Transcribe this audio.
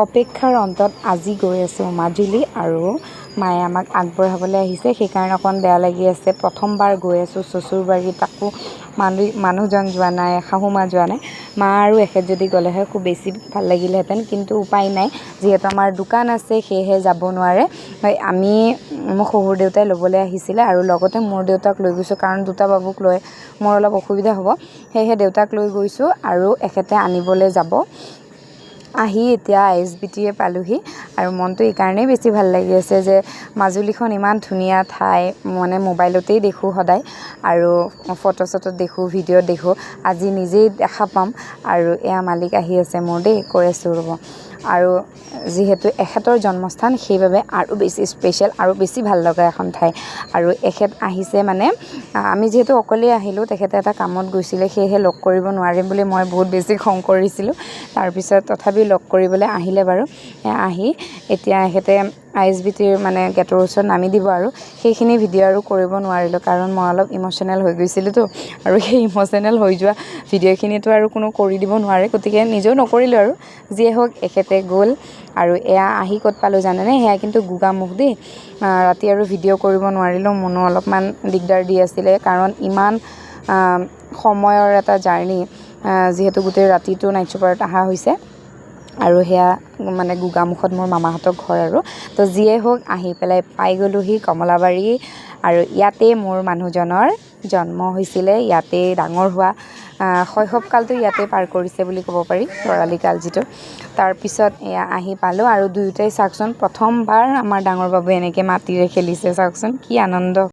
অপেক্ষাৰ অন্তত আজি গৈ আছোঁ মাজুলী আৰু মায়ে আমাক আগবঢ়াবলৈ আহিছে, সেইকাৰণে অকণ বেয়া লাগি আছে। প্ৰথমবাৰ গৈ আছোঁ শ্বশুৰবাৰী, তাকো মানুহজন যোৱা নাই, শাহুমা যোৱা নাই। মা আৰু এখেত যদি গ'লে হয় খুব বেছি ভাল লাগিলেহেঁতেন, কিন্তু উপায় নাই, যিহেতু আমাৰ দোকান আছে সেয়েহে যাব নোৱাৰে। মোক শহুৰ দেউতাই ল'বলৈ আহিছিলে আৰু লগতে মোৰ দেউতাক লৈ গৈছোঁ, কাৰণ দুটা বাবুক লৈ মোৰ অলপ অসুবিধা হ'ব, সেয়েহে দেউতাক লৈ গৈছোঁ আৰু এখেতে আনিবলৈ যাব। আহি এতিয়া ISBT পালোহি আৰু মনটো এইকাৰণেই বেছি ভাল লাগি আছে যে মাজুলীখন ইমান ধুনীয়া ঠাই, মানে মোবাইলতেই দেখোঁ সদায় আৰু ফটো দেখোঁ, ভিডিঅ'ত দেখোঁ, আজি নিজেই দেখা পাম। আৰু এয়া মালিক আহি আছে মোৰ দেই, কৈ আছোঁ ৰ'ব। আৰু যিহেতু এখেতৰ জন্মস্থান, সেইবাবে আৰু বেছি স্পেচিয়েল আৰু বেছি ভাল লগা এখন ঠাই। আৰু এখেত আহিছে মানে আমি যিহেতু অকলেই আহিলোঁ, তেখেতে এটা কামত গৈছিলে, সেয়েহে লগ কৰিব নোৱাৰিম বুলি মই বহুত বেছি খং কৰিছিলোঁ। তাৰপিছত তথাপি লগ কৰিবলৈ আহিলে বাৰু। আহি এতিয়া এখেতে ISBT মানে গেটৰ ওচৰত নামি দিব আৰু সেইখিনি ভিডিঅ' আৰু কৰিব নোৱাৰিলোঁ, কাৰণ মই অলপ ইম'শ্যনেল হৈ গৈছিলোঁতো, আৰু সেই ইম'শ্যনেল হৈ যোৱা ভিডিঅ'খিনিতো আৰু কোনো কৰি দিব নোৱাৰে, গতিকে নিজেও নকৰিলোঁ আৰু। যিয়ে হওক এখেতে গ'ল আৰু এয়া আহি ক'ত পালোঁ জানেনে? সেয়া কিন্তু গোগামুখ দেই। ৰাতি আৰু ভিডিঅ' কৰিব নোৱাৰিলোঁ, মনো অলপমান দিগদাৰ দি আছিলে, কাৰণ ইমান সময়ৰ এটা জাৰ্ণি, যিহেতু গোটেই ৰাতিটো নাইট চুপাৰত অহা হৈছে। আৰু সেয়া মানে গোগামুখত মোৰ মামাহঁতৰ ঘৰ আৰু। তো যিয়ে হওক আহি পেলাই পাই গ'লোহি কমলাবাৰী, আৰু ইয়াতেই মোৰ মানুহজনৰ জন্ম হৈছিলে, ইয়াতেই ডাঙৰ হোৱা, শৈশৱকালটো ইয়াতে পাৰ কৰিছে বুলি ক'ব পাৰি, ল'ৰালি কাল যিটো। তাৰপিছত এয়া আহি পালোঁ আৰু দুয়োটাই চাওকচোন, প্ৰথমবাৰ আমাৰ ডাঙৰ বাবুৱে এনেকৈ মাটিৰে খেলিছে, চাওকচোন কি আনন্দ।